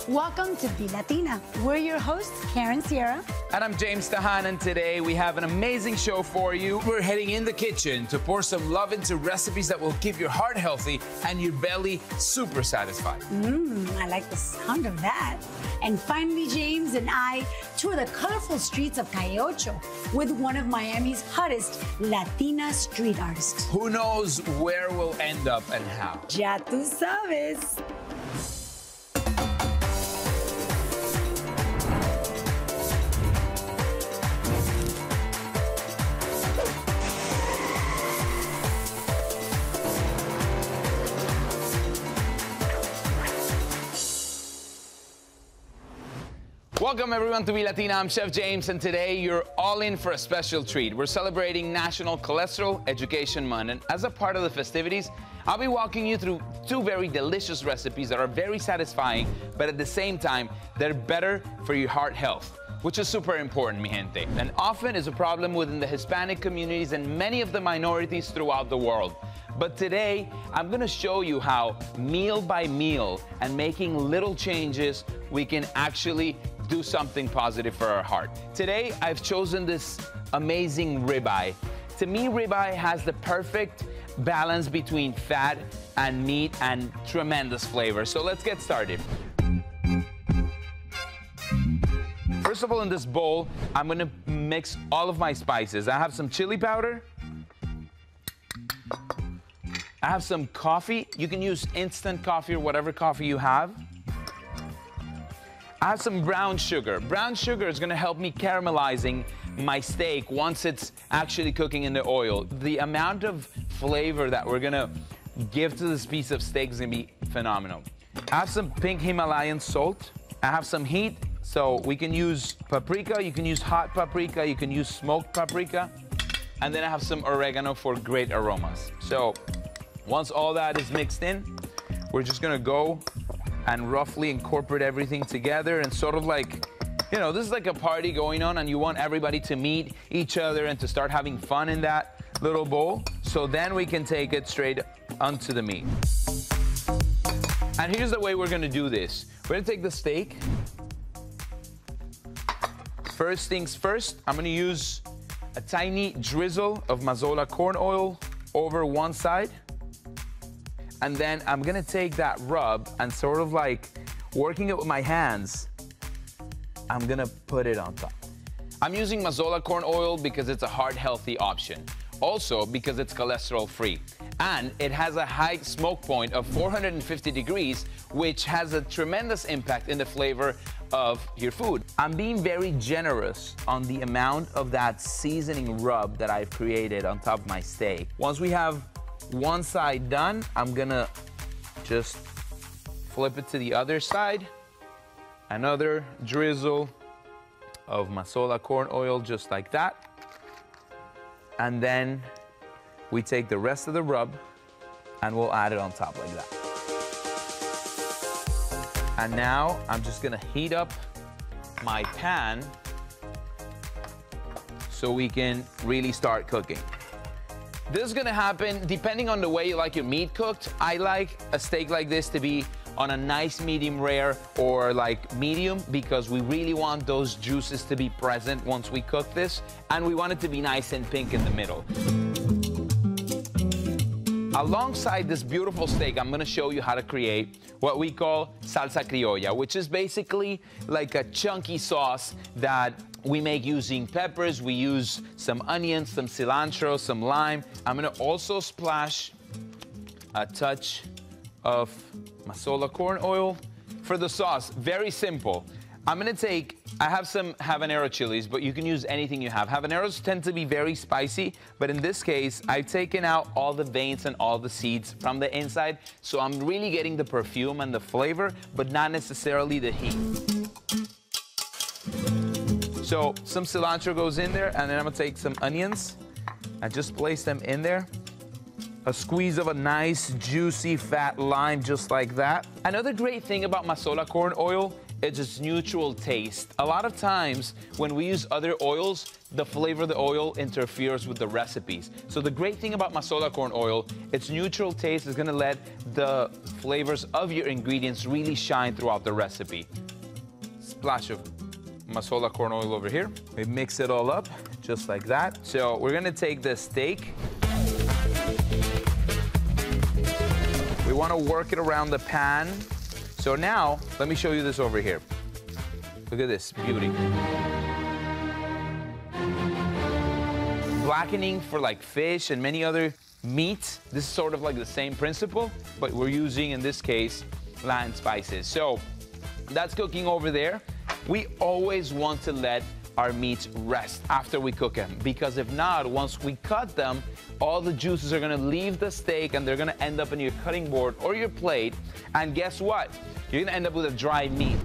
Welcome to BeLatina. We're your hosts, Karen Sierra. And I'm James Tahan, and today we have an amazing show for you. We're heading in the kitchen to pour some love into recipes that will keep your heart healthy and your belly super satisfied. I like the sound of that. And finally, James and I tour the colorful streets of Calle Ocho with one of Miami's hottest Latina street artists. Who knows where we'll end up and how? Ya tú sabes. Welcome everyone to BeLatina. I'm Chef James, and today you're all in for a special treat. We're celebrating National Cholesterol Education Month, and as a part of the festivities, I'll be walking you through two very delicious recipes that are very satisfying, but at the same time, they're better for your heart health, which is super important, mi gente, and often is a problem within the Hispanic communities and many of the minorities throughout the world. But today, I'm gonna show you how meal by meal and making little changes, we can actually do something positive for our heart. Today, I've chosen this amazing ribeye. To me, ribeye has the perfect balance between fat and meat and tremendous flavor. So let's get started. First of all, in this bowl, I'm gonna mix all of my spices. I have some chili powder. I have some coffee. You can use instant coffee or whatever coffee you have. I have some brown sugar. Brown sugar is gonna help me caramelizing my steak once it's actually cooking in the oil. The amount of flavor that we're gonna give to this piece of steak is gonna be phenomenal. I have some pink Himalayan salt. I have some heat, so we can use paprika, you can use hot paprika, you can use smoked paprika. And then I have some oregano for great aromas. So once all that is mixed in, we're just gonna go and roughly incorporate everything together and sort of like, you know, this is like a party going on and you want everybody to meet each other and to start having fun in that little bowl. So then we can take it straight onto the meat. And here's the way we're gonna do this. We're gonna take the steak. First things first, I'm gonna use a tiny drizzle of Mazola corn oil over one side. And then I'm gonna take that rub and sort of like working it with my hands, I'm gonna put it on top. I'm using Mazola corn oil because it's a heart-healthy option. Also because it's cholesterol-free. And it has a high smoke point of 450 degrees, which has a tremendous impact in the flavor of your food. I'm being very generous on the amount of that seasoning rub that I've created on top of my steak. Once we have one side done, I'm gonna just flip it to the other side. Another drizzle of Mazola corn oil, just like that. And then we take the rest of the rub and we'll add it on top like that. And now I'm just gonna heat up my pan so we can really start cooking. This is gonna happen depending on the way you like your meat cooked. I like a steak like this to be on a nice medium rare or like medium because we really want those juices to be present once we cook this, and we want it to be nice and pink in the middle. Alongside this beautiful steak, I'm gonna show you how to create what we call salsa criolla, which is basically like a chunky sauce that we make using peppers. We use some onions, some cilantro, some lime. I'm gonna also splash a touch of Mazola corn oil for the sauce. Very simple. I'm gonna take, I have some habanero chilies, but you can use anything you have. Habaneros tend to be very spicy, but in this case, I've taken out all the veins and all the seeds from the inside, so I'm really getting the perfume and the flavor, but not necessarily the heat. So some cilantro goes in there, and then I'm gonna take some onions and just place them in there. A squeeze of a nice, juicy, fat lime, just like that. Another great thing about Mazola corn oil it's just neutral taste. A lot of times when we use other oils, the flavor of the oil interferes with the recipes. So the great thing about Mazola corn oil, its neutral taste is gonna let the flavors of your ingredients really shine throughout the recipe. Splash of Mazola corn oil over here. We mix it all up just like that. So we're gonna take the steak. We wanna work it around the pan. So now, let me show you this over here. Look at this beauty. Blackening for like fish and many other meats. This is sort of like the same principle, but we're using, in this case, Latin spices. So that's cooking over there. We always want to let our meats rest after we cook them, because if not, once we cut them, all the juices are gonna leave the steak and they're gonna end up in your cutting board or your plate, and guess what? You're gonna end up with a dry meat.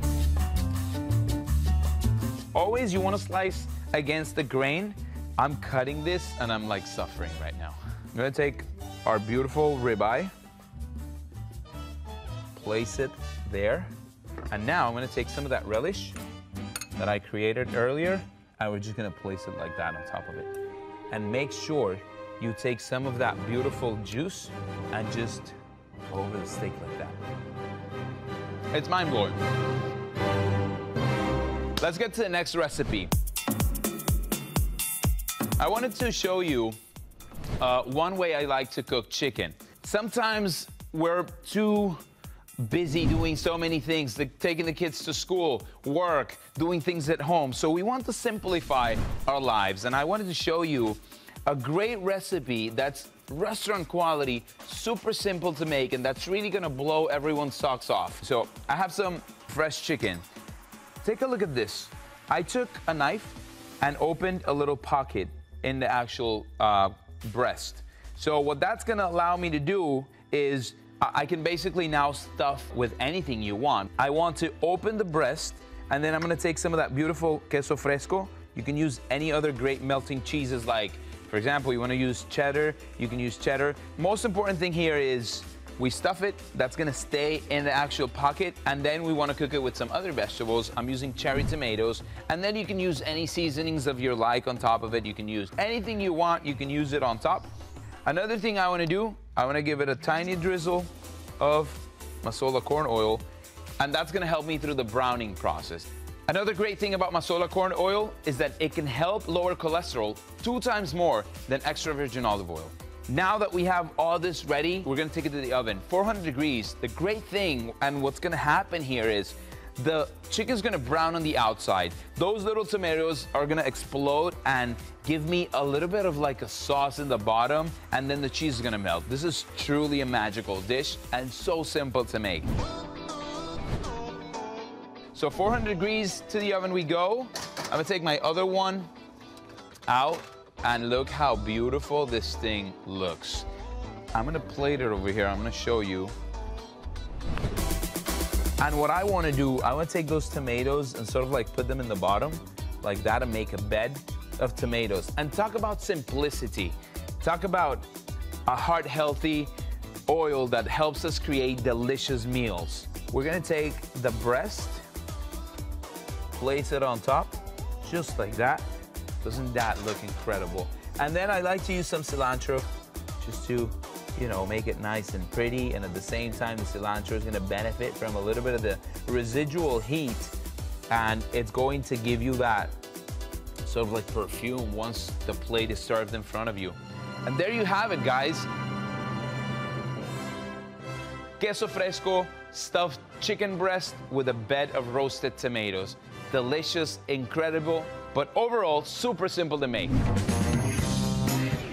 Always you wanna slice against the grain. I'm cutting this and I'm like suffering right now. I'm gonna take our beautiful ribeye, place it there, and now I'm gonna take some of that relish that I created earlier, and we're just gonna place it like that on top of it. And make sure you take some of that beautiful juice and just go over the steak like that. It's mind-blowing. Let's get to the next recipe. I wanted to show you one way I like to cook chicken. Sometimes we're too busy doing so many things, like taking the kids to school, work, doing things at home. So we want to simplify our lives. And I wanted to show you a great recipe that's restaurant quality, super simple to make, and that's really gonna blow everyone's socks off. So I have some fresh chicken. Take a look at this. I took a knife and opened a little pocket in the actual breast. So what that's gonna allow me to do is I can basically now stuff with anything you want. I want to open the breast, and then I'm gonna take some of that beautiful queso fresco. You can use any other great melting cheeses, like, for example, you wanna use cheddar, you can use cheddar. Most important thing here is we stuff it, that's gonna stay in the actual pocket, and then we wanna cook it with some other vegetables. I'm using cherry tomatoes, and then you can use any seasonings of your like on top of it. You can use anything you want, you can use it on top. Another thing I wanna do, I wanna give it a tiny drizzle of Mazola corn oil, and that's gonna help me through the browning process. Another great thing about Mazola corn oil is that it can help lower cholesterol 2 times more than extra virgin olive oil. Now that we have all this ready, we're gonna take it to the oven. 400 degrees. The great thing, and what's gonna happen here is, the chicken's gonna brown on the outside. Those little tomatoes are gonna explode and give me a little bit of like a sauce in the bottom, and then the cheese is gonna melt. This is truly a magical dish and so simple to make. So 400 degrees to the oven we go. I'm gonna take my other one out, and look how beautiful this thing looks. I'm gonna plate it over here. I'm gonna show you. And what I want to do, I want to take those tomatoes and sort of like put them in the bottom like that and make a bed of tomatoes. And talk about simplicity. Talk about a heart-healthy oil that helps us create delicious meals. We're going to take the breast, place it on top, just like that. Doesn't that look incredible? And then I like to use some cilantro just to, you know, make it nice and pretty, and at the same time the cilantro is going to benefit from a little bit of the residual heat, and it's going to give you that sort of like perfume once the plate is served in front of you. And there you have it, guys. Queso fresco stuffed chicken breast with a bed of roasted tomatoes. Delicious, incredible, but overall super simple to make.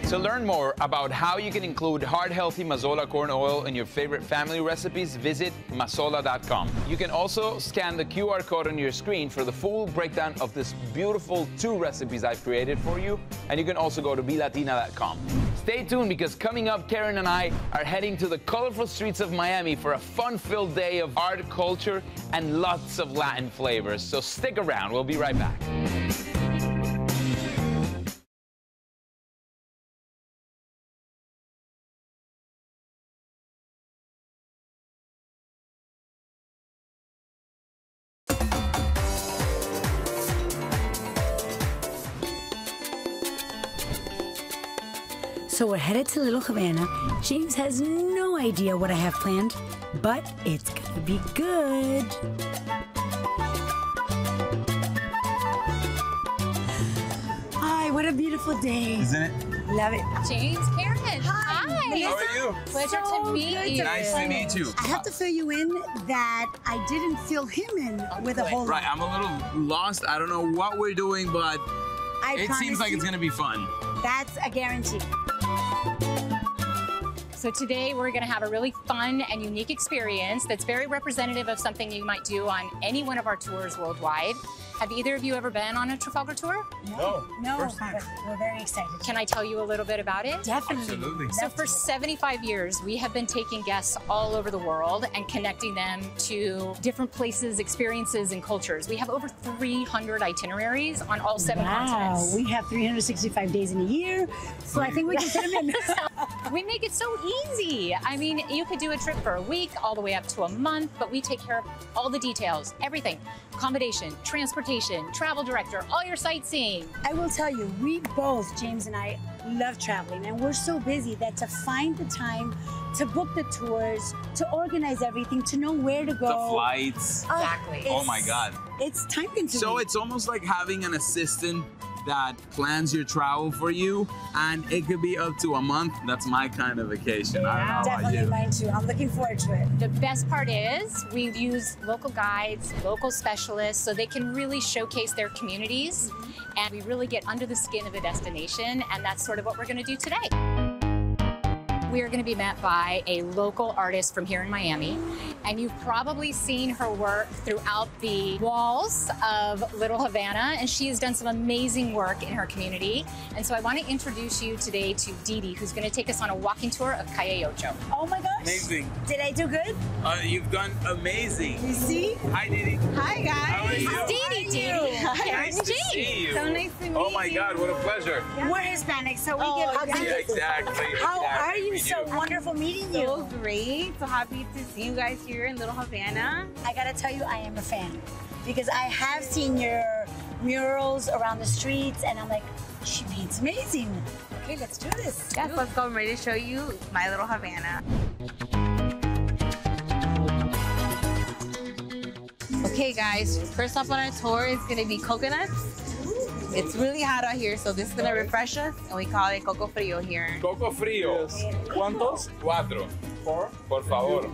To learn more about how you can include heart-healthy Mazola corn oil in your favorite family recipes, visit Mazola.com. You can also scan the QR code on your screen for the full breakdown of this beautiful 2 recipes I've created for you, and you can also go to BeLatina.com. Stay tuned, because coming up, Karen and I are heading to the colorful streets of Miami for a fun-filled day of art, culture, and lots of Latin flavors. So stick around, we'll be right back. So we're headed to Little Havana. James has no idea what I have planned, but it's gonna be good. Hi, what a beautiful day. Isn't it? Love it. James, Karen. Hi. How are you? Pleasure to meet you. Nice to meet you. I have to fill you in that I didn't fill him in with a whole Right, lot. I'm a little lost. I don't know what we're doing, but it seems like it's gonna be fun. That's a guarantee. So today we're going to have a really fun and unique experience that's very representative of something you might do on any one of our tours worldwide. Have either of you ever been on a Trafalgar tour? No. No, but we're very excited. Can I tell you a little bit about it? Definitely. Absolutely. So for 75 years, we have been taking guests all over the world and connecting them to different places, experiences, and cultures. We have over 300 itineraries on all 7 continents. We have 365 days in a year, so I think we can fit them in. We make it so easy. I mean, you could do a trip for a week, all the way up to a month, but we take care of all the details, everything. Accommodation, transportation, travel director, all your sightseeing. I will tell you, we both, James and I, love traveling, and we're so busy that to find the time to book the tours, to organize everything, to know where to go. The flights. Exactly. Oh my God. It's time consuming. So it's almost like having an assistant that plans your travel for you, and it could be up to a month. That's my kind of vacation. I don't know about Definitely you. mine too. I'm looking forward to it. The best part is we use local guides, local specialists, so they can really showcase their communities, and we really get under the skin of the destination, and that's sort of what we're going to do today. We are going to be met by a local artist from here in Miami, and you've probably seen her work throughout the walls of Little Havana, and she has done some amazing work in her community. And so I want to introduce you today to Dee Dee, who's going to take us on a walking tour of Calle Ocho. Oh my gosh. Amazing. Did I do good? You've done amazing. You see? Hi, Didi. Hi guys. How are you? Dee Dee. Nice to see you. So nice to meet Oh my God, what a pleasure. We're Hispanic, so we Oh, get hugs. Yeah, exactly. How are you? We So do. wonderful meeting you. So great. So happy to see you guys here in Little Havana. I gotta tell you, I am a fan because I have seen your murals around the streets, and I'm like, she paints amazing. Okay, let's do this. Yes, let's go. I'm ready to show you my Little Havana. Okay guys, first up on our tour is gonna be coconuts. It's really hot out here, so this is gonna refresh us, and we call it coco frio here. Coco frío. ¿Cuántos? 4. Por favor.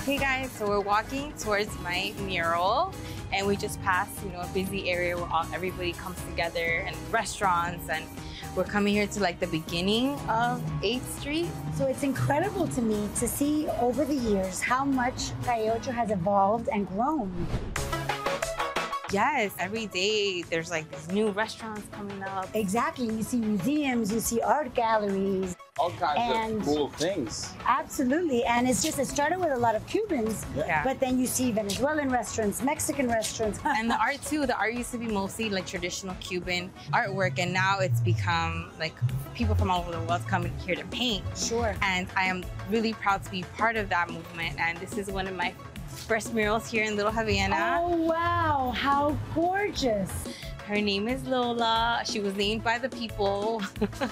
Okay guys, so we're walking towards my mural, and we just passed, a busy area where everybody comes together, and restaurants, and we're coming here to like the beginning of 8th Street. So it's incredible to me to see over the years how much Calle Ocho has evolved and grown. Yes, every day there's like these new restaurants coming up. Exactly. You see museums, you see art galleries. All kinds And- of cool things. Absolutely. And it started with a lot of Cubans, Yeah. but then you see Venezuelan restaurants, Mexican restaurants. And the art too, the art used to be mostly like traditional Cuban artwork, and now it's become like people from all over the world coming here to paint. Sure. And I am really proud to be part of that movement, and this is one of my first murals here in Little Havana. Oh, wow. How gorgeous. Her name is Lola. She was named by the people.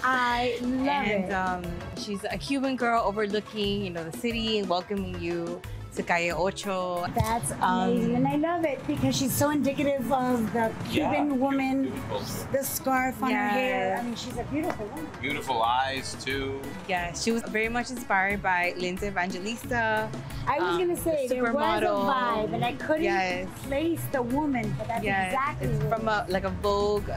I love it. And she's a Cuban girl overlooking, the city and welcoming you to Calle Ocho. That's amazing, and I love it because she's so indicative of the Cuban woman, Beautiful. the scarf on her hair. Yes. I mean, she's a beautiful woman. Beautiful eyes, too. Yeah, she was very much inspired by Linda Evangelista. I was gonna say the there was a supermodel. vibe, and I couldn't Yes. place the woman, but that's Yeah, exactly it's what from a Vogue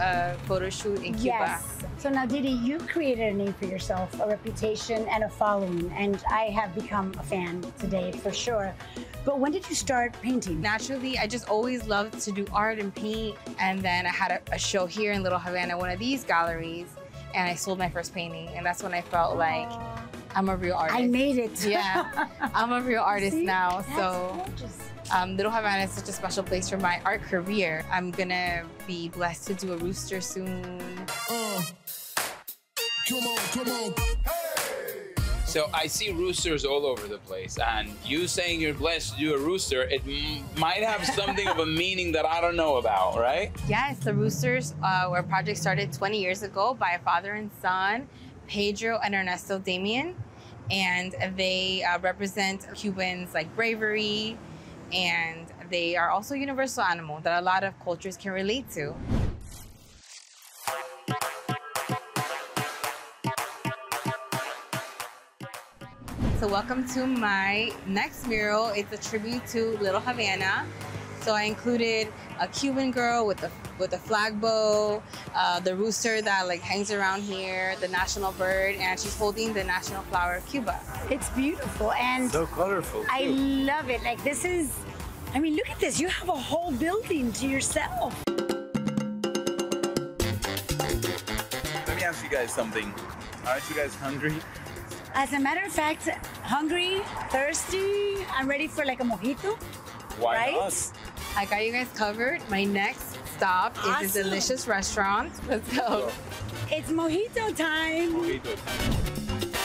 photo shoot in Cuba. Yes. So now, Didi, you created a name for yourself, a reputation, and a following, and I have become a fan today for sure. But when did you start painting? Naturally, I just always loved to do art and paint, and then I had a show here in Little Havana, one of these galleries, and I sold my first painting, and that's when I felt like I'm a real artist. I made it. Yeah, I'm a real artist See? now. That's So gorgeous. Little Havana is such a special place for my art career. I'm gonna be blessed to do a rooster soon. Come on, come on. So I see roosters all over the place, and you saying you're blessed to do a rooster, it might have something of a meaning that I don't know about, right? Yes, the roosters were a project started 20 years ago by a father and son, Pedro and Ernesto Damian, and they represent Cubans like bravery, and they are also a universal animal that a lot of cultures can relate to. So welcome to my next mural. It's a tribute to Little Havana. So I included a Cuban girl with a flag bow, the rooster that like hangs around here, the national bird, and she's holding the national flower of Cuba. It's beautiful and So colorful. I love it. Like this is, I mean, look at this. You have a whole building to yourself. Let me ask you guys something. Aren't you guys hungry? As a matter of fact, hungry, thirsty, I'm ready for like a mojito. Why Right? not? I got you guys covered. My next stop is Awesome. this delicious restaurant. Let's go. It's mojito time. Mojito.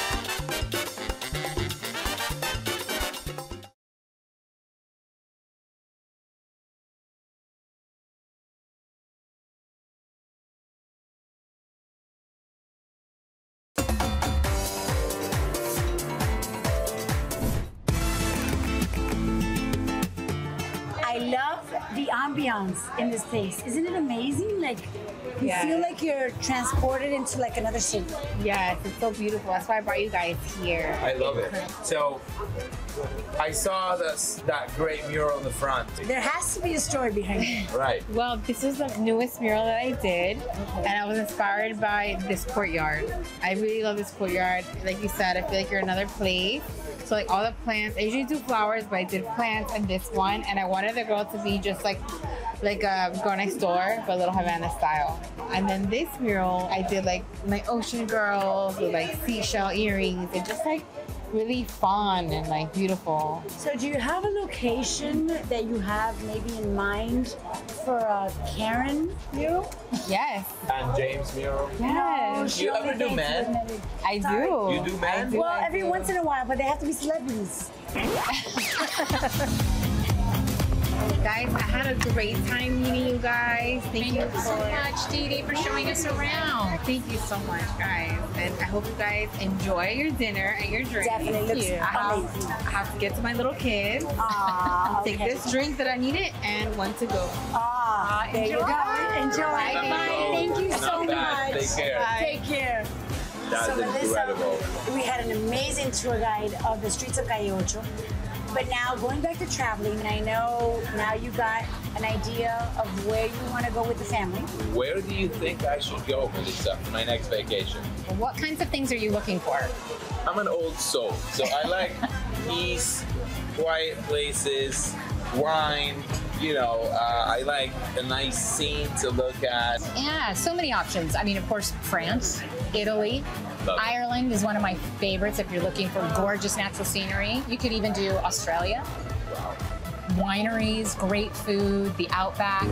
I love the ambiance in this place. Isn't it amazing? Like you Yeah. feel like you're transported into like another city. Yes, it's so beautiful. That's why I brought you guys here. I love it. So I saw that great mural in the front. There has to be a story behind it. Right. Well, this was the newest mural that I did, and I was inspired by this courtyard. I really love this courtyard. Like you said, I feel like you're in another place. So like all the plants, I usually do flowers, but I did plants and this one, and I wanted the girl to be just like a girl next door, but Little Havana style. And then this mural, I did like my ocean girls with like seashell earrings and just like really fun and like beautiful. So do you have a location that you have maybe in mind for a Karen mural? Yes, And James mural. yes, she You only ever do paints men? with I Sorry. do. You do, man? I do, Well, I every do. once in a while, but they have to be celebrities. Guys, I had a great time meeting you guys. Thank you so much, Dee Dee, for showing us around. Thank you so much, guys. And I hope you guys enjoy your dinner and your drink. Definitely looks amazing. I have to get to my little kids. Ah, Take okay. this drink that I needed and one to go. Ah, there you go. Enjoy. Bye, Bye. Thank you so Not bad. much. Take care. Bye. Take care. That's So Melissa, incredible. we had an amazing tour guide of the streets of Calle Ocho. But now going back to traveling, and I know now you got an idea of where you want to go with the family. Where do you think I should go, Melissa, for my next vacation? What kinds of things are you looking for? I'm an old soul, so I like peace, quiet places, wine. You know, I like a nice scene to look at. Yeah, so many options. I mean, of course, France, Italy, Love it. Ireland is one of my favorites if you're looking for gorgeous natural scenery. You could even do Australia. Wow. Wineries, great food, the outback.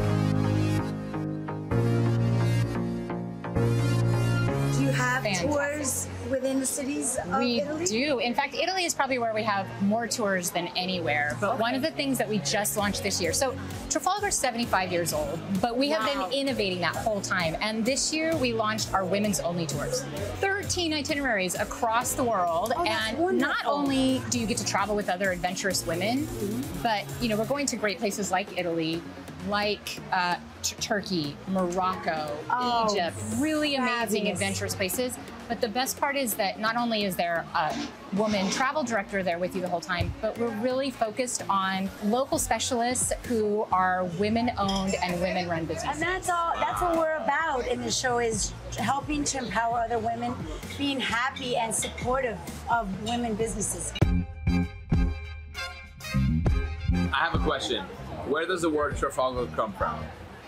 Do you have Fantastic. tours within the cities of We Italy? do. In fact, Italy is probably where we have more tours than anywhere. But one of the things that we just launched this year, so Trafalgar's 75 years old, but we have Wow. been innovating that whole time. And this year we launched our women's only tours. 13 itineraries across the world. Oh, that's and wonderful. not only do you get to travel with other adventurous women, but we're going to great places like Italy, like Turkey, Morocco, Oh, Egypt, really amazing fabulous. adventurous places. But the best part is that not only is there a woman travel director there with you the whole time, but we're really focused on local specialists who are women-owned and women-run And businesses. that's all. That's what we're about in the show, is helping to empower other women, being happy and supportive of women businesses. I have a question. Where does the word Trafalgar come from?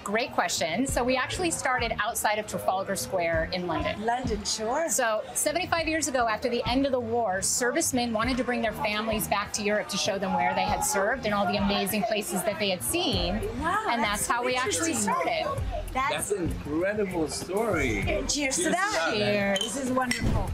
Great question. So we actually started outside of Trafalgar Square in London. London, sure. So 75 years ago, after the end of the war, servicemen wanted to bring their families back to Europe to show them where they had served and all the amazing places that they had seen. Wow, and that's that's how so we actually interesting. started. That's an incredible story. Cheers to Cheers that. to that. This is wonderful.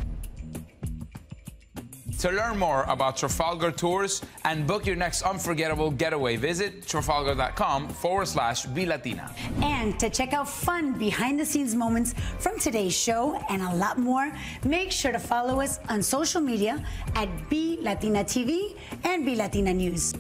To learn more about Trafalgar Tours and book your next unforgettable getaway, visit trafalgar.com/BeLatina. And to check out fun behind-the-scenes moments from today's show and a lot more, make sure to follow us on social media at BeLatina TV and BeLatina News.